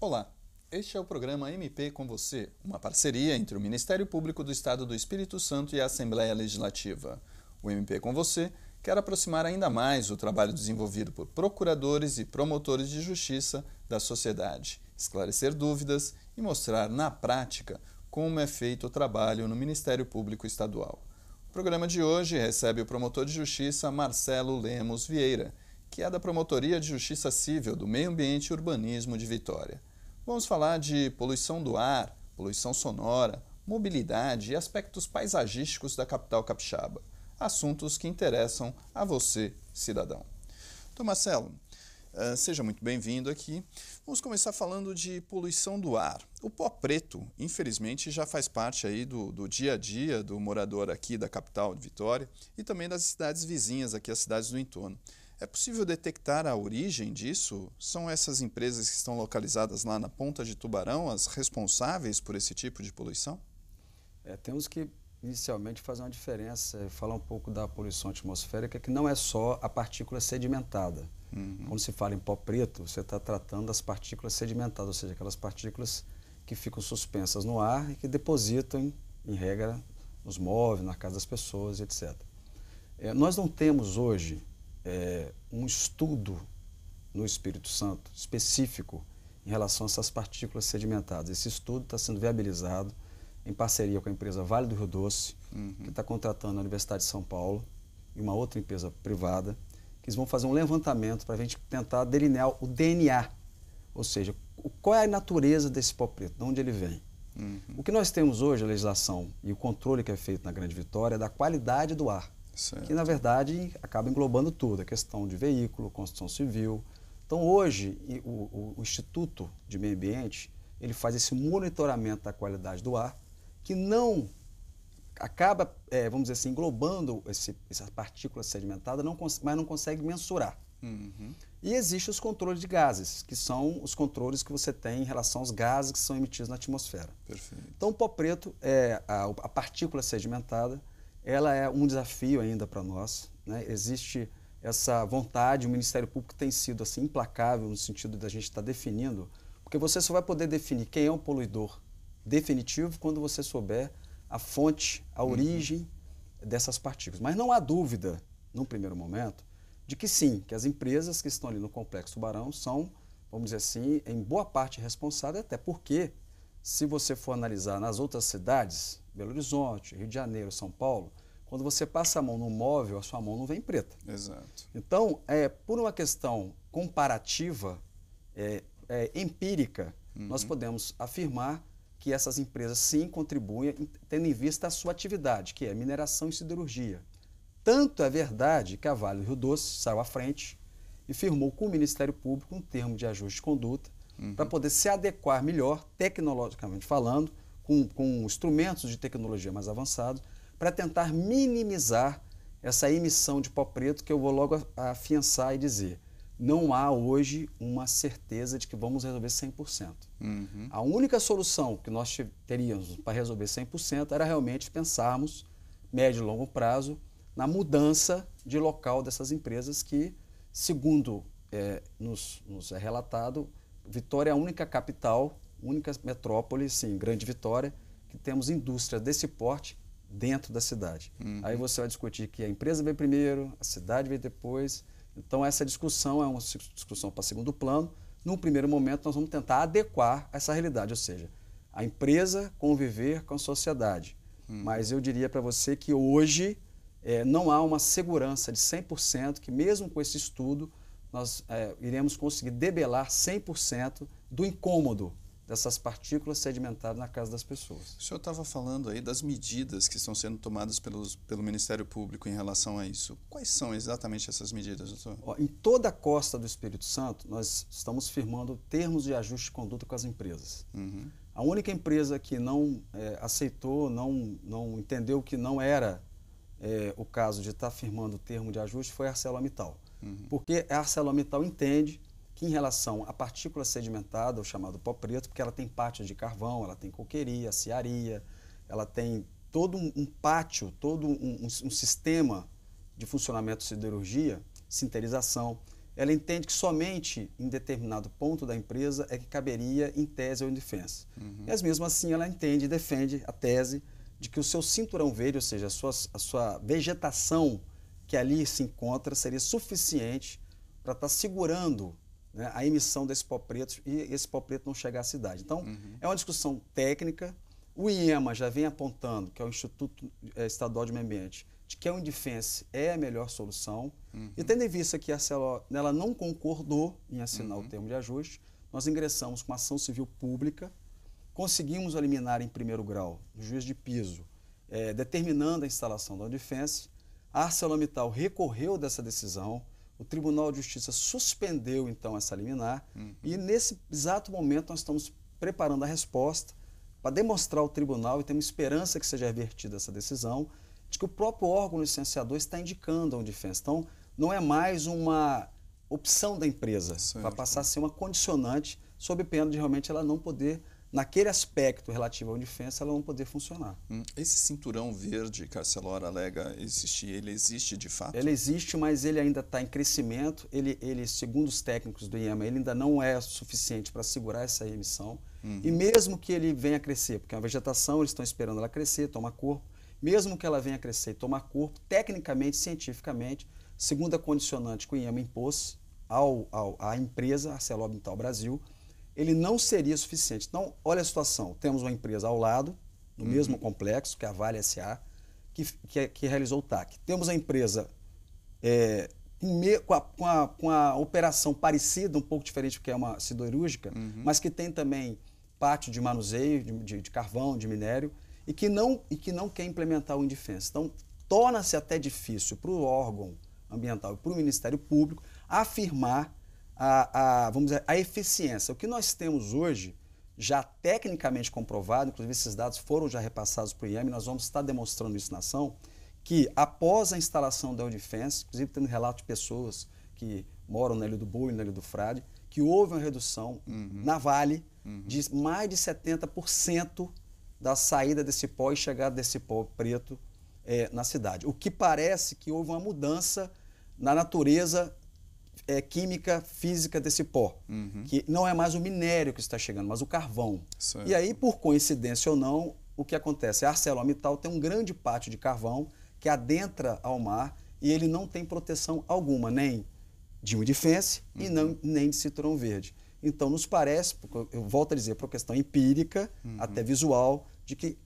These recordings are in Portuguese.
Olá, este é o programa MP com você, uma parceria entre o Ministério Público do Estado do Espírito Santo e a Assembleia Legislativa. O MP com você quer aproximar ainda mais o trabalho desenvolvido por procuradores e promotores de justiça da sociedade, esclarecer dúvidas e mostrar na prática como é feito o trabalho no Ministério Público Estadual. O programa de hoje recebe o promotor de justiça Marcelo Lemos Vieira, que é da Promotoria de Justiça Civil do Meio Ambiente e Urbanismo de Vitória. Vamos falar de poluição do ar, poluição sonora, mobilidade e aspectos paisagísticos da capital capixaba. Assuntos que interessam a você, cidadão. Então, Marcelo, seja muito bem-vindo aqui. Vamos começar falando de poluição do ar. O pó preto, infelizmente, já faz parte aí do dia a dia do morador aqui da capital de Vitória e também das cidades vizinhas aqui, as cidades do entorno. É possível detectar a origem disso? São essas empresas que estão localizadas lá na Ponta de Tubarão as responsáveis por esse tipo de poluição? Temos que inicialmente fazer uma diferença, falar um pouco da poluição atmosférica, que não é só a partícula sedimentada. Quando se fala em pó preto, você está tratando das partículas sedimentadas, ou seja, aquelas partículas que ficam suspensas no ar e que depositam, em regra, nos móveis, na casa das pessoas, etc. Nós não temos hoje um estudo no Espírito Santo específico em relação a essas partículas sedimentadas. Esse estudo está sendo viabilizado em parceria com a empresa Vale do Rio Doce, que está contratando a Universidade de São Paulo e uma outra empresa privada, que eles vão fazer um levantamento para a gente tentar delinear o DNA, ou seja, qual é a natureza desse pó preto, de onde ele vem. O que nós temos hoje, a legislação e o controle que é feito na Grande Vitória é da qualidade do ar, que na verdade acaba englobando tudo, a questão de veículo, construção civil. Então hoje o Instituto de Meio Ambiente ele faz esse monitoramento da qualidade do ar, que não acaba, vamos dizer assim, englobando essa partícula sedimentada, mas não consegue mensurar. E existem os controles de gases, que são os controles que você tem em relação aos gases que são emitidos na atmosfera. Perfeito. Então o pó preto, a partícula sedimentada, ela é um desafio ainda para nós, né? Existe essa vontade, o Ministério Público tem sido assim, implacável no sentido da gente estar definindo, porque você só vai poder definir quem é um poluidor definitivo quando você souber a fonte, a origem dessas partículas. Mas não há dúvida, num primeiro momento, de que sim, que as empresas que estão ali no Complexo Tubarão são, vamos dizer assim, em boa parte responsáveis, até porque, se você for analisar nas outras cidades, Belo Horizonte, Rio de Janeiro, São Paulo, quando você passa a mão no móvel, a sua mão não vem preta. Exato. Então, por uma questão comparativa, empírica, nós podemos afirmar que essas empresas sim contribuem, tendo em vista a sua atividade, que é mineração e siderurgia. Tanto é verdade que a Vale do Rio Doce saiu à frente e firmou com o Ministério Público um termo de ajuste de conduta para poder se adequar melhor, tecnologicamente falando, com instrumentos de tecnologia mais avançados, para tentar minimizar essa emissão de pó preto, que eu vou logo afiançar e dizer. Não há hoje uma certeza de que vamos resolver 100%. A única solução que nós teríamos para resolver 100% era realmente pensarmos, médio e longo prazo, na mudança de local dessas empresas que, segundo nos é relatado, Vitória é a única capital, única metrópole, sim, Grande Vitória, que temos indústria desse porte dentro da cidade. Aí você vai discutir que a empresa veio primeiro, a cidade veio depois. Então essa discussão é uma discussão para segundo plano. Num primeiro momento nós vamos tentar adequar essa realidade, ou seja, a empresa conviver com a sociedade. Mas eu diria para você que hoje não há uma segurança de 100% que mesmo com esse estudo nós iremos conseguir debelar 100% do incômodo dessas partículas sedimentadas na casa das pessoas. O senhor estava falando aí das medidas que estão sendo tomadas pelo Ministério Público em relação a isso. Quais são exatamente essas medidas, doutor? Em toda a costa do Espírito Santo, nós estamos firmando termos de ajuste de conduta com as empresas. A única empresa que não aceitou, não entendeu que não era o caso de estar firmando o termo de ajuste foi a ArcelorMittal. Porque a ArcelorMittal entende que em relação à partícula sedimentada, o chamado pó preto, porque ela tem pátios de carvão, ela tem coqueria, aciaria, ela tem todo um pátio, todo um sistema de funcionamento de siderurgia, sinterização, ela entende que somente em determinado ponto da empresa é que caberia, em tese, ao indefense. Mas mesmo assim ela entende e defende a tese de que o seu cinturão verde, ou seja, a sua vegetação que ali se encontra, seria suficiente para estar segurando, né, a emissão desse pó preto e esse pó preto não chegar à cidade. Então, é uma discussão técnica. O IEMA já vem apontando, que é o Instituto Estadual de Meio Ambiente, de que o indefense é a melhor solução. E tendo em vista que a ArcelorMittal ela não concordou em assinar o termo de ajuste, nós ingressamos com ação civil pública, conseguimos eliminar em primeiro grau, no juiz de piso, determinando a instalação da indefense. A ArcelorMittal recorreu dessa decisão, o Tribunal de Justiça suspendeu então essa liminar e nesse exato momento nós estamos preparando a resposta para demonstrar ao tribunal, e temos esperança que seja revertida essa decisão, de que o próprio órgão licenciador está indicando a indefense. Então, não é mais uma opção da empresa, vai passar a ser uma condicionante, sob pena de realmente ela não poder, naquele aspecto relativo à indefense, ela não poder funcionar. Esse cinturão verde que a Arcelor alega existir, ele existe de fato? Ele existe, mas ele ainda está em crescimento. Ele, segundo os técnicos do IEMA, ele ainda não é suficiente para segurar essa emissão. E mesmo que ele venha a crescer, porque a vegetação, eles estão esperando ela crescer, tomar corpo, mesmo que ela venha a crescer e tomar corpo, tecnicamente, cientificamente, segundo a condicionante que o IEMA impôs à empresa ArcelorMittal Brasil, ele não seria suficiente. Então, olha a situação, temos uma empresa ao lado, no mesmo complexo, que é a Vale S.A., que realizou o TAC. Temos a empresa com a operação parecida, um pouco diferente, porque é uma siderúrgica, mas que tem também pátio de manuseio, de carvão, de minério, e que não quer implementar o indefense. Então, torna-se até difícil para o órgão ambiental e para o Ministério Público afirmar vamos dizer, a eficiência. O que nós temos hoje, já tecnicamente comprovado, inclusive esses dados foram já repassados para o IEM, nós vamos estar demonstrando isso na ação, que após a instalação da indefense, inclusive tendo relato de pessoas que moram na Ilha do Boi, na Ilha do Frade, que houve uma redução na Vale de mais de 70% da saída desse pó e chegada desse pó preto na cidade. O que parece que houve uma mudança na natureza química, física desse pó, que não é mais o minério que está chegando, mas o carvão. Certo. E aí, por coincidência ou não, o que acontece? A ArcelorMittal tem um grande pátio de carvão que adentra ao mar e ele não tem proteção alguma, nem de indefense e nem de cinturão verde. Então, nos parece, eu volto a dizer, por questão empírica, até visual, de que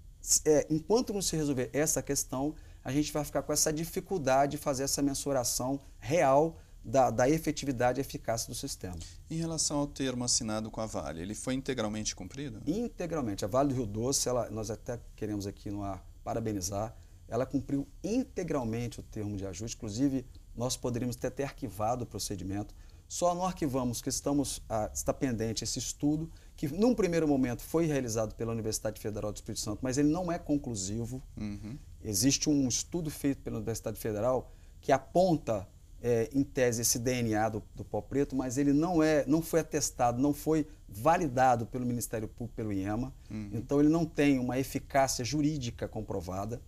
enquanto não se resolver essa questão, a gente vai ficar com essa dificuldade de fazer essa mensuração real da efetividade e eficácia do sistema. Em relação ao termo assinado com a Vale, ele foi integralmente cumprido? Integralmente. A Vale do Rio Doce, nós até queremos aqui no ar parabenizar, ela cumpriu integralmente o termo de ajuste, inclusive nós poderíamos ter arquivado o procedimento, só não arquivamos que está pendente esse estudo, que num primeiro momento foi realizado pela Universidade Federal do Espírito Santo, mas ele não é conclusivo. Existe um estudo feito pela Universidade Federal que aponta em tese esse DNA do pó preto, mas ele não foi atestado, não foi validado pelo Ministério Público, pelo IEMA, então ele não tem uma eficácia jurídica comprovada,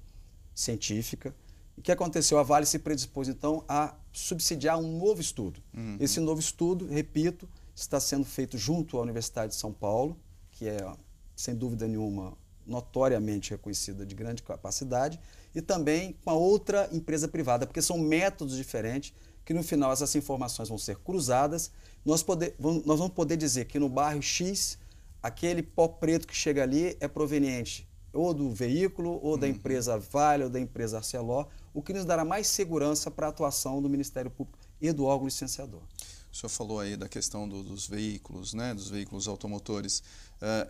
científica. O que aconteceu? A Vale se predispôs então a subsidiar um novo estudo. Esse novo estudo, repito, está sendo feito junto à Universidade de São Paulo, que é, sem dúvida nenhuma, notoriamente reconhecida de grande capacidade, e também com a outra empresa privada, porque são métodos diferentes, que no final essas informações vão ser cruzadas. Nós vamos poder dizer que no bairro X, aquele pó preto que chega ali é proveniente ou do veículo, ou da empresa Vale, ou da empresa Arcelor, o que nos dará mais segurança para a atuação do Ministério Público e do órgão licenciador. O senhor falou aí da questão dos veículos, né, dos veículos automotores.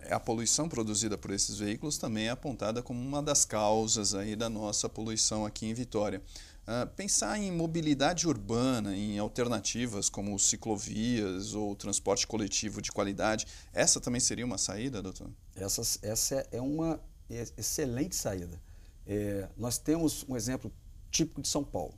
A poluição produzida por esses veículos também é apontada como uma das causas aí da nossa poluição aqui em Vitória. Pensar em mobilidade urbana, em alternativas como ciclovias ou transporte coletivo de qualidade, essa também seria uma saída, doutor? Essa é uma excelente saída. Nós temos um exemplo típico de São Paulo.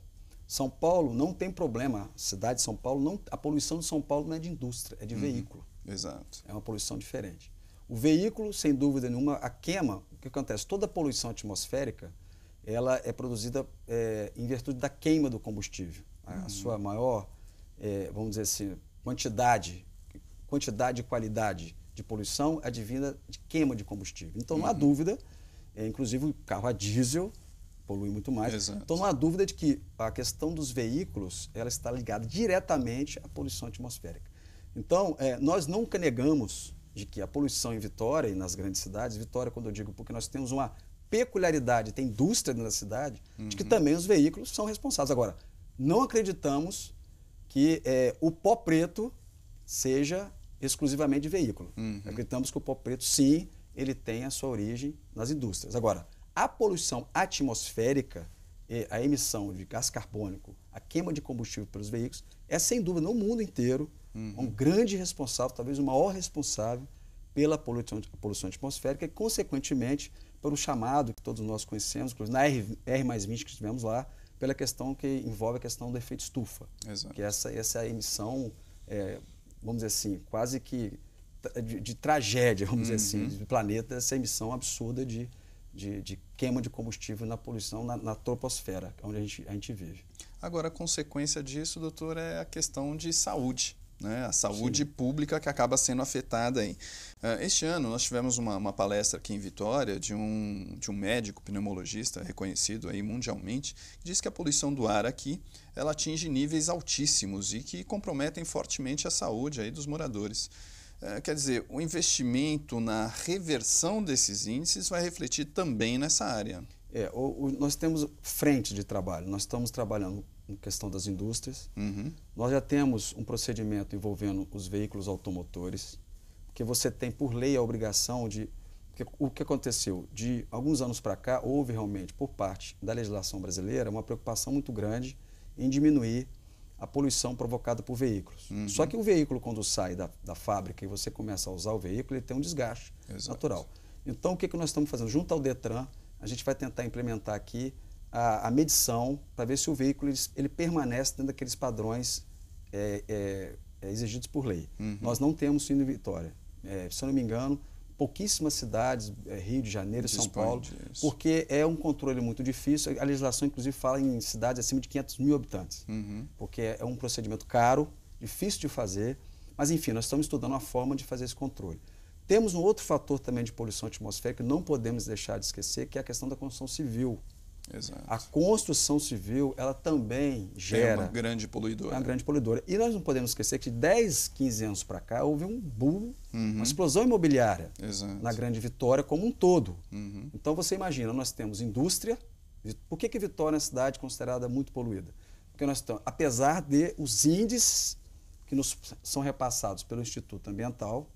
São Paulo não tem problema, a cidade de São Paulo, a poluição de São Paulo não é de indústria, é de veículo. Exato. É uma poluição diferente. O veículo, sem dúvida nenhuma, a queima, o que acontece? Toda a poluição atmosférica, ela é produzida em virtude da queima do combustível. A sua maior vamos dizer assim, quantidade e qualidade de poluição advinda de queima de combustível. Então, não há dúvida, inclusive o carro a diesel polui muito mais. Exato. Então, não há dúvida de que a questão dos veículos ela está ligada diretamente à poluição atmosférica. Então, nós nunca negamos de que a poluição em Vitória e nas grandes cidades, Vitória, quando eu digo porque nós temos uma peculiaridade, tem indústria dentro da cidade, de que também os veículos são responsáveis. Agora, não acreditamos que o pó preto seja exclusivamente de veículo. Acreditamos que o pó preto, sim, ele tem a sua origem nas indústrias. Agora, a poluição atmosférica, a emissão de gás carbônico, a queima de combustível pelos veículos, é sem dúvida no mundo inteiro um grande responsável, talvez o maior responsável pela poluição atmosférica e, consequentemente, pelo chamado que todos nós conhecemos, inclusive na R+20 que estivemos lá, pela questão que envolve a questão do efeito estufa. Exato. Que essa emissão, vamos dizer assim, quase que de tragédia, vamos dizer assim, do planeta, essa emissão absurda de queima de combustível na poluição na troposfera, onde a gente vive. Agora, a consequência disso, doutor, é a questão de saúde, né? A saúde pública que acaba sendo afetada aí. Este ano nós tivemos uma palestra aqui em Vitória de um médico pneumologista reconhecido aí mundialmente, que diz que a poluição do ar aqui ela atinge níveis altíssimos e que comprometem fortemente a saúde aí dos moradores. Quer dizer, o investimento na reversão desses índices vai refletir também nessa área. Nós temos frente de trabalho, nós estamos trabalhando em questão das indústrias, nós já temos um procedimento envolvendo os veículos automotores, porque você tem por lei a obrigação de... O que aconteceu? De alguns anos para cá, houve realmente, por parte da legislação brasileira, uma preocupação muito grande em diminuir a poluição provocada por veículos. Só que o veículo, quando sai da fábrica e você começa a usar o veículo, ele tem um desgaste natural. Então, o que nós estamos fazendo? Junto ao Detran, a gente vai tentar implementar aqui a medição para ver se o veículo ele permanece dentro daqueles padrões exigidos por lei. Nós não temos isso em Vitória. Se eu não me engano, pouquíssimas cidades, Rio de Janeiro e São Paulo, porque é um controle muito difícil. A legislação, inclusive, fala em cidades acima de 500 mil habitantes, porque é um procedimento caro, difícil de fazer, mas, enfim, nós estamos estudando uma forma de fazer esse controle. Temos um outro fator também de poluição atmosférica que não podemos deixar de esquecer, que é a questão da construção civil. Exato. A construção civil, ela também gera... uma grande poluidora. É uma grande poluidora. E nós não podemos esquecer que de 10, 15 anos para cá houve um boom, uma explosão imobiliária na Grande Vitória como um todo. Então você imagina, nós temos indústria. Por que Vitória é uma cidade considerada muito poluída? Porque nós estamos, apesar de os índices que nos são repassados pelo Instituto Ambiental,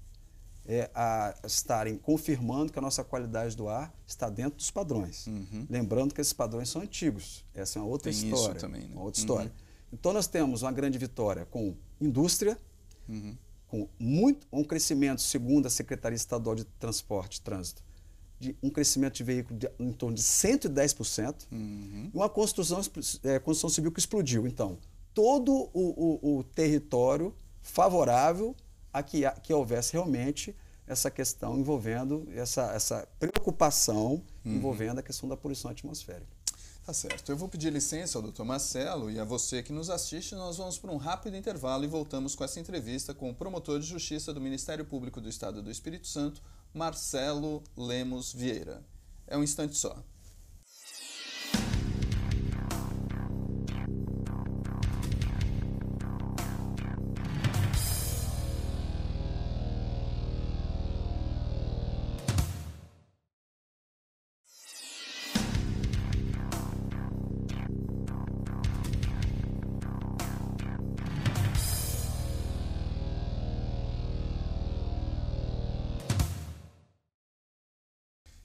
estarem confirmando que a nossa qualidade do ar está dentro dos padrões. Lembrando que esses padrões são antigos. Essa é uma outra história. Isso também, né? Uma outra história. Então, nós temos uma Grande Vitória com indústria, com um crescimento, segundo a Secretaria Estadual de Transporte e Trânsito, de um crescimento de veículo em torno de 110%, e uma construção civil que explodiu. Então, todo o território favorável a que houvesse realmente essa questão envolvendo, essa preocupação envolvendo a questão da poluição atmosférica. Tá certo. Eu vou pedir licença ao Dr. Marcelo e a você que nos assiste. Nós vamos para um rápido intervalo e voltamos com essa entrevista com o promotor de justiça do Ministério Público do Estado do Espírito Santo, Marcelo Lemos Vieira. É um instante só.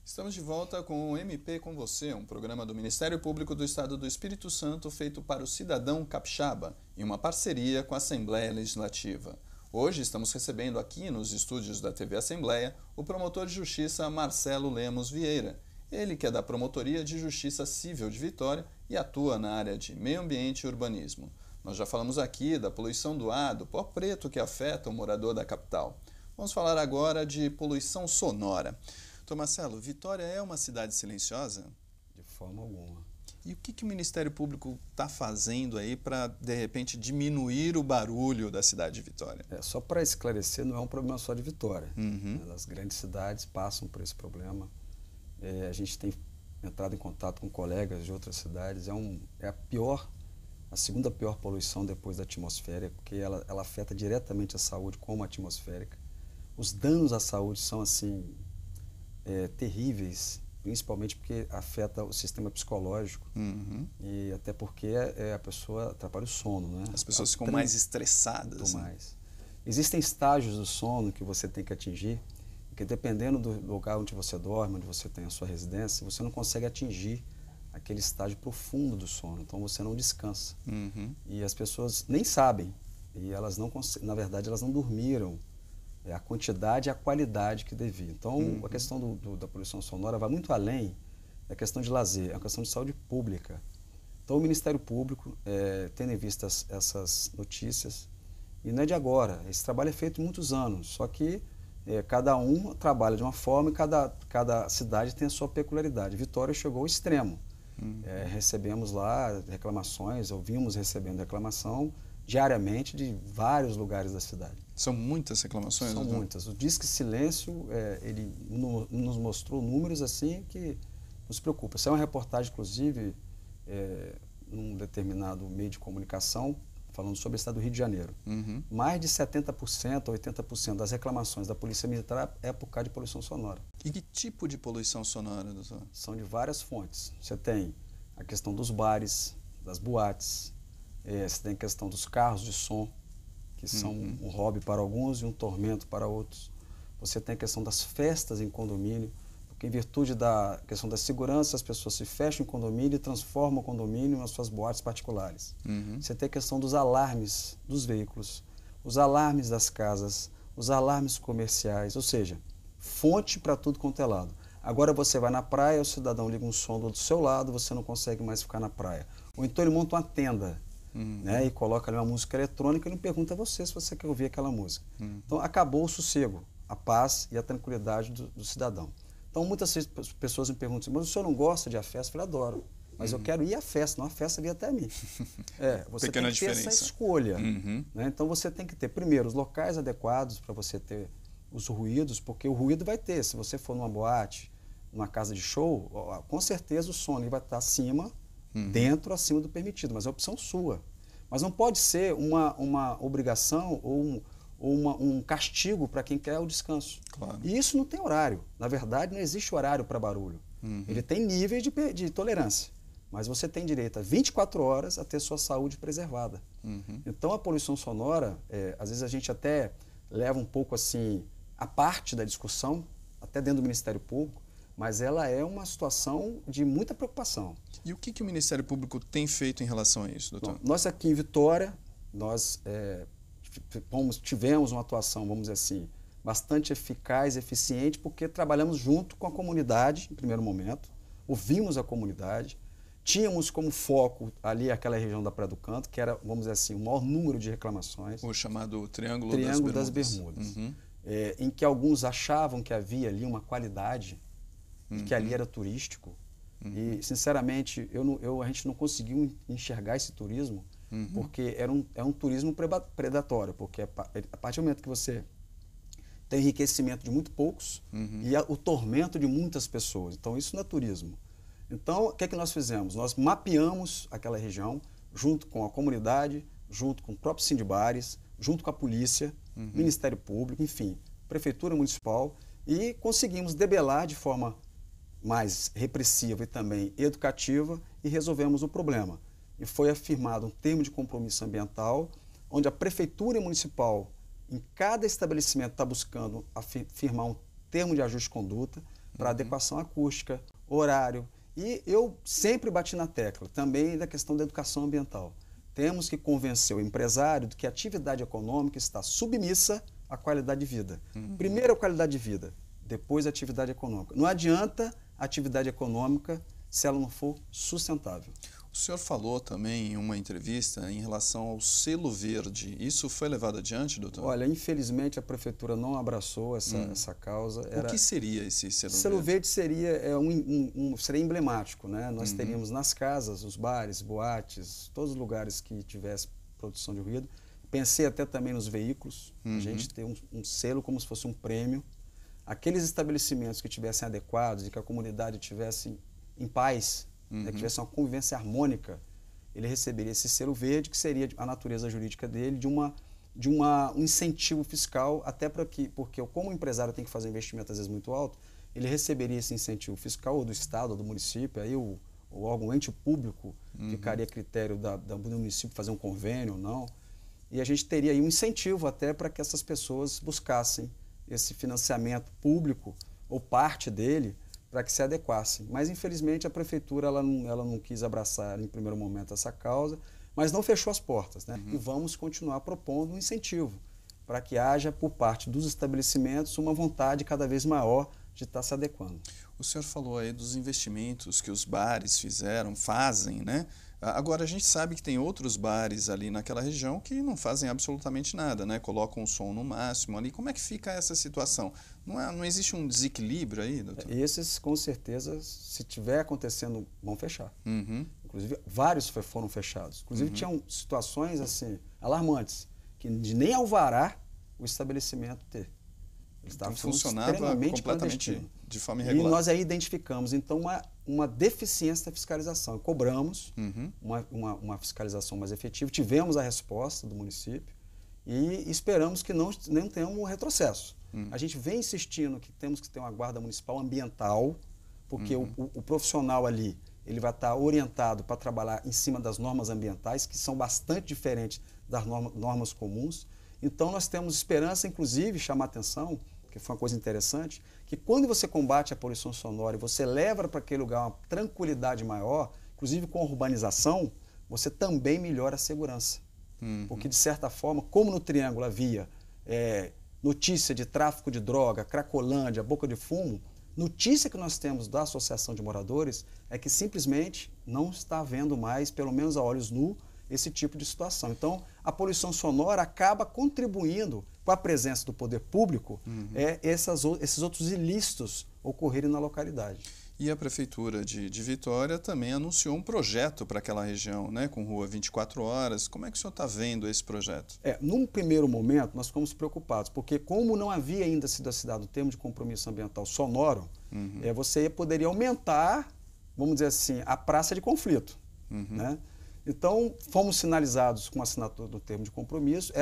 Estamos de volta com o MP com você, um programa do Ministério Público do Estado do Espírito Santo feito para o cidadão capixaba, em uma parceria com a Assembleia Legislativa. Hoje estamos recebendo aqui nos estúdios da TV Assembleia o promotor de justiça Marcelo Lemos Vieira. Ele que é da Promotoria de Justiça Civil de Vitória e atua na área de meio ambiente e urbanismo. Nós já falamos aqui da poluição do ar, do pó preto que afeta o morador da capital. Vamos falar agora de poluição sonora. Dr. Marcelo, Vitória é uma cidade silenciosa? De forma alguma. E o que o Ministério Público está fazendo aí para, de repente, diminuir o barulho da cidade de Vitória? Só para esclarecer, não é um problema só de Vitória. Uhum. As grandes cidades passam por esse problema. A gente tem entrado em contato com colegas de outras cidades. É a segunda pior poluição depois da atmosférica, porque ela afeta diretamente a saúde como a atmosférica. Os danos à saúde são assim terríveis, principalmente porque afeta o sistema psicológico. Uhum. E até porque a pessoa atrapalha o sono, né? As pessoas ficam mais estressadas. Muito mais. Existem estágios do sono que você tem que atingir, porque dependendo do lugar onde você dorme, onde você tem a sua residência, você não consegue atingir aquele estágio profundo do sono, então você não descansa. Uhum. E as pessoas nem sabem, e elas não na verdade elas não dormiram a quantidade e a qualidade que devia. Então a questão da poluição sonora vai muito além da questão de lazer, é uma questão de saúde pública. Então o Ministério Público, tendo em vista essas notícias, e não é de agora, esse trabalho é feito há muitos anos, só que cada um trabalha de uma forma e cada cidade tem a sua peculiaridade. Vitória chegou ao extremo. Recebemos lá reclamações, ouvimos recebendo reclamação diariamente de vários lugares da cidade. São muitas reclamações? São muitas. O Disque Silêncio, ele nos mostrou números assim que nos preocupa. Essa é uma reportagem, inclusive, num determinado meio de comunicação, falando sobre o estado do Rio de Janeiro. Uhum. Mais de 70% a 80% das reclamações da Polícia Militar é por causa de poluição sonora. E que tipo de poluição sonora, doutor? São de várias fontes. Você tem a questão dos bares, das boates, você tem a questão dos carros de som, que são um hobby para alguns e um tormento para outros. Você tem a questão das festas em condomínio, porque em virtude da questão da segurança, as pessoas se fecham em condomínio e transformam o condomínio nas suas boates particulares. Você tem a questão dos alarmes dos veículos, os alarmes das casas, os alarmes comerciais, ou seja, fonte para tudo quanto é lado. Agora você vai na praia, o cidadão liga um som do seu lado, você não consegue mais ficar na praia. Ou então ele monta uma tenda, né, e coloca ali uma música eletrônica e não pergunta a você se você quer ouvir aquela música. Então acabou o sossego, a paz e a tranquilidade do cidadão. Então muitas pessoas me perguntam, mas o senhor não gosta de ir à festa? Eu falei, adoro, mas eu quero ir à festa, não a festa vir até mim. Você Pequena tem que ter diferença. essa escolha. Né? Então você tem que ter, primeiro, os locais adequados para você ter os ruídos, porque o ruído vai ter. Se você for numa boate, numa casa de show, com certeza o som ali vai estar acima, acima do permitido, mas é opção sua. Mas não pode ser uma obrigação ou um castigo para quem quer o descanso. Claro. E isso não tem horário. Na verdade, não existe horário para barulho. Ele tem níveis de tolerância, mas você tem direito a 24 horas a ter sua saúde preservada. Então, a poluição sonora, às vezes a gente até leva um pouco assim a parte da discussão, até dentro do Ministério Público, mas ela é uma situação de muita preocupação. E o que o Ministério Público tem feito em relação a isso, doutor? Bom, nós aqui em Vitória, nós tivemos uma atuação, vamos dizer assim, bastante eficaz, eficiente, porque trabalhamos junto com a comunidade, em primeiro momento, ouvimos a comunidade, tínhamos como foco ali aquela região da Praia do Canto, que era, vamos dizer assim, o maior número de reclamações. O chamado Triângulo das Bermudas. Em que alguns achavam que havia ali uma qualidade, e que ali era turístico. E, sinceramente, a gente não conseguiu enxergar esse turismo, porque é um turismo predatório, porque a partir do momento que você tem enriquecimento de muito poucos e o tormento de muitas pessoas. Então, isso não é turismo. Então, o que é que nós fizemos? Nós mapeamos aquela região junto com a comunidade, junto com o próprio Sindibares, junto com a polícia, Ministério Público, enfim, Prefeitura Municipal, e conseguimos debelar de forma mais repressiva e também educativa e resolvemos o problema. E foi afirmado um termo de compromisso ambiental, onde a Prefeitura Municipal, em cada estabelecimento, está buscando firmar um termo de ajuste de conduta para adequação acústica, horário. E eu sempre bati na tecla também da questão da educação ambiental. Temos que convencer o empresário de que a atividade econômica está submissa à qualidade de vida. Primeiro a qualidade de vida, depois a atividade econômica. Não adianta a atividade econômica se ela não for sustentável. O senhor falou também em uma entrevista em relação ao selo verde. Isso foi levado adiante, doutor? Olha, infelizmente a prefeitura não abraçou essa causa. O que seria esse selo verde? Selo verde seria, seria emblemático, né? Nós teríamos nas casas, os bares, boates, todos os lugares que tivesse produção de ruído. Pensei até também nos veículos, a gente ter um selo como se fosse um prêmio. Aqueles estabelecimentos que tivessem adequados e que a comunidade tivesse em paz, né, que tivesse uma convivência harmônica, ele receberia esse selo verde, que seria a natureza jurídica dele, de um incentivo fiscal, até porque como o empresário tem que fazer um investimento às vezes muito alto, ele receberia esse incentivo fiscal, ou do Estado, ou do município, aí o órgão ente público ficaria a critério do município fazer um convênio ou não, e a gente teria aí um incentivo até para que essas pessoas buscassem esse financiamento público, ou parte dele, para que se adequassem. Mas, infelizmente, a prefeitura ela não quis abraçar, em primeiro momento, essa causa, mas não fechou as portas, né? E vamos continuar propondo um incentivo para que haja, por parte dos estabelecimentos, uma vontade cada vez maior de estar se adequando. O senhor falou aí dos investimentos que os bares fazem, né? Agora, a gente sabe que tem outros bares ali naquela região que não fazem absolutamente nada, né? Colocam o som no máximo ali. Como é que fica essa situação? Não existe um desequilíbrio aí, doutor? Esses, com certeza, se tiver acontecendo, vão fechar. Inclusive, vários foram fechados. Inclusive, tinham situações assim alarmantes, que de nem alvará o estabelecimento ter. Então, funcionava completamente de forma irregular. E nós aí identificamos, então, uma deficiência da fiscalização. Cobramos uma fiscalização mais efetiva, tivemos a resposta do município e esperamos que não tenhamos um retrocesso. A gente vem insistindo que temos que ter uma guarda municipal ambiental, porque o profissional ali ele vai estar orientado para trabalhar em cima das normas ambientais, que são bastante diferentes das normas comuns. Então, nós temos esperança, inclusive, chamar atenção, que foi uma coisa interessante, que quando você combate a poluição sonora e você leva para aquele lugar uma tranquilidade maior, inclusive com a urbanização, você também melhora a segurança. Porque, de certa forma, como no Triângulo havia notícia de tráfico de droga, Cracolândia, boca de fumo, notícia que nós temos da Associação de Moradores é que simplesmente não está havendo mais, pelo menos a olhos nus, esse tipo de situação. Então, a poluição sonora acaba contribuindo com a presença do poder público esses outros ilícitos ocorrerem na localidade. E a Prefeitura de Vitória também anunciou um projeto para aquela região, né, com rua 24 horas. Como é que o senhor está vendo esse projeto? Num primeiro momento, nós ficamos preocupados, porque como não havia ainda sido assinado o termo de compromisso ambiental sonoro, você poderia aumentar, vamos dizer assim, a praça de conflito. Né? Então, fomos sinalizados com a assinatura do termo de compromisso,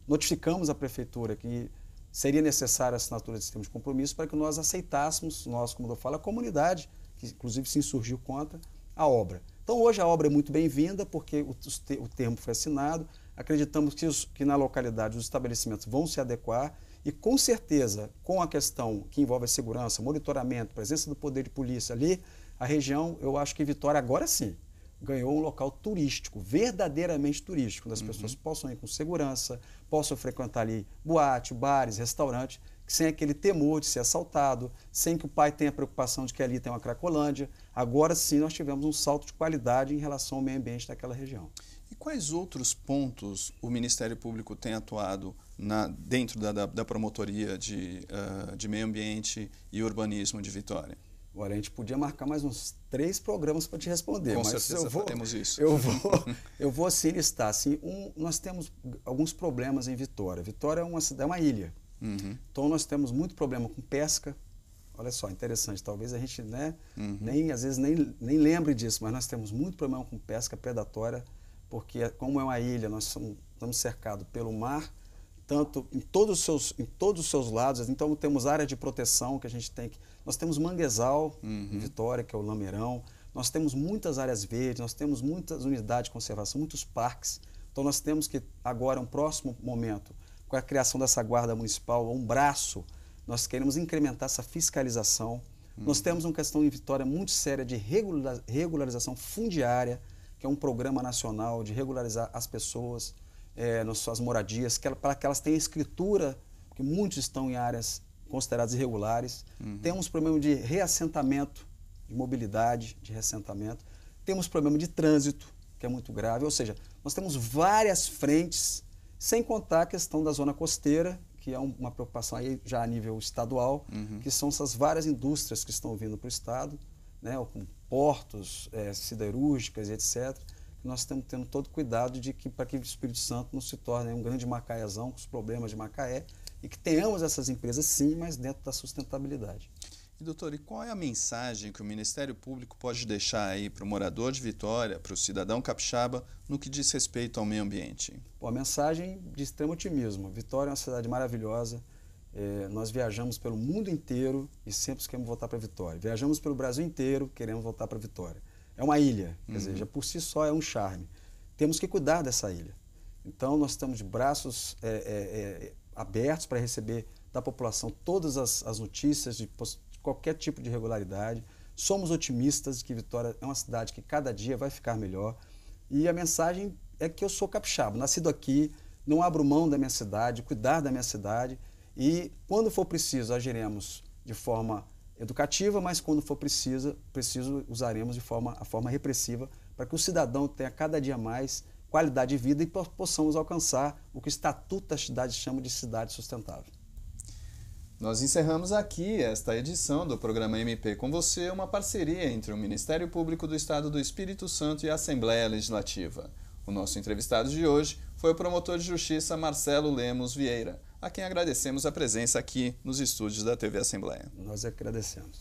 notificamos a Prefeitura que seria necessária a assinatura desse termo de compromisso para que nós aceitássemos, como eu falo, a comunidade, que inclusive se insurgiu contra a obra. Então, hoje a obra é muito bem-vinda, porque o termo foi assinado, acreditamos que na localidade os estabelecimentos vão se adequar e, com certeza, com a questão que envolve a segurança, monitoramento, presença do poder de polícia ali, a região, eu acho que Vitória agora sim, ganhou um local turístico, verdadeiramente turístico, onde as pessoas possam ir com segurança, possam frequentar ali boate, bares, restaurantes, sem aquele temor de ser assaltado, sem que o pai tenha preocupação de que ali tem uma Cracolândia. Agora sim nós tivemos um salto de qualidade em relação ao meio ambiente daquela região. E quais outros pontos o Ministério Público tem atuado dentro da promotoria de meio ambiente e urbanismo de Vitória? Olha, a gente podia marcar mais uns 3 programas para te responder. Com certeza faremos isso. Eu vou assim listar. Assim, nós temos alguns problemas em Vitória. Vitória é uma ilha. Então nós temos muito problema com pesca. Olha só, interessante. Talvez a gente às vezes nem lembre disso, mas nós temos muito problema com pesca predatória, porque como é uma ilha, nós estamos cercados pelo mar, tanto em todos os seus lados. Então temos área de proteção que a gente tem que... Nós temos manguezal em Vitória, que é o Lameirão. Nós temos muitas áreas verdes, nós temos muitas unidades de conservação, muitos parques. Então nós temos que agora, um próximo momento, com a criação dessa guarda municipal, um braço, nós queremos incrementar essa fiscalização. Nós temos uma questão em Vitória muito séria de regularização fundiária, que é um programa nacional de regularizar as pessoas nas suas moradias, para que elas tenham escritura, porque muitos estão em áreas consideradas irregulares. Temos problema de reassentamento, de mobilidade, de reassentamento. Temos problema de trânsito, que é muito grave, ou seja, nós temos várias frentes, sem contar a questão da zona costeira, que é uma preocupação aí já a nível estadual, que são essas várias indústrias que estão vindo para o estado, né, com portos, siderúrgicas e etc. Nós estamos tendo todo cuidado para que o Espírito Santo não se torne um grande Macaézão com os problemas de Macaé e que tenhamos essas empresas sim, mas dentro da sustentabilidade. E, doutor, e qual é a mensagem que o Ministério Público pode deixar aí para o morador de Vitória, para o cidadão capixaba, no que diz respeito ao meio ambiente? A mensagem de extremo otimismo. Vitória é uma cidade maravilhosa, nós viajamos pelo mundo inteiro e sempre queremos voltar para Vitória. Viajamos pelo Brasil inteiro, queremos voltar para Vitória. É uma ilha, quer dizer, já por si só é um charme. Temos que cuidar dessa ilha. Então, nós estamos de braços abertos para receber da população todas as notícias de qualquer tipo de irregularidade. Somos otimistas de que Vitória é uma cidade que cada dia vai ficar melhor. E a mensagem é que eu sou capixaba, nascido aqui, não abro mão da minha cidade, cuidar da minha cidade e, quando for preciso, agiremos de forma educativa, mas quando for preciso usaremos a forma repressiva para que o cidadão tenha cada dia mais qualidade de vida e possamos alcançar o que o Estatuto da Cidade chama de cidade sustentável. Nós encerramos aqui esta edição do programa MP com você, uma parceria entre o Ministério Público do Estado do Espírito Santo e a Assembleia Legislativa. O nosso entrevistado de hoje foi o promotor de justiça Marcelo Lemos Vieira, a quem agradecemos a presença aqui nos estúdios da TV Assembleia. Nós agradecemos.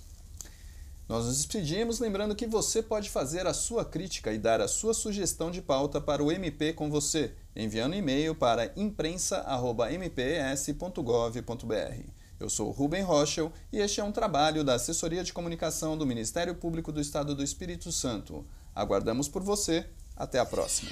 Nós nos despedimos lembrando que você pode fazer a sua crítica e dar a sua sugestão de pauta para o MP com você, enviando e-mail para imprensa@mpes.gov.br. Eu sou Rubem Rochel e este é um trabalho da Assessoria de Comunicação do Ministério Público do Estado do Espírito Santo. Aguardamos por você. Até a próxima.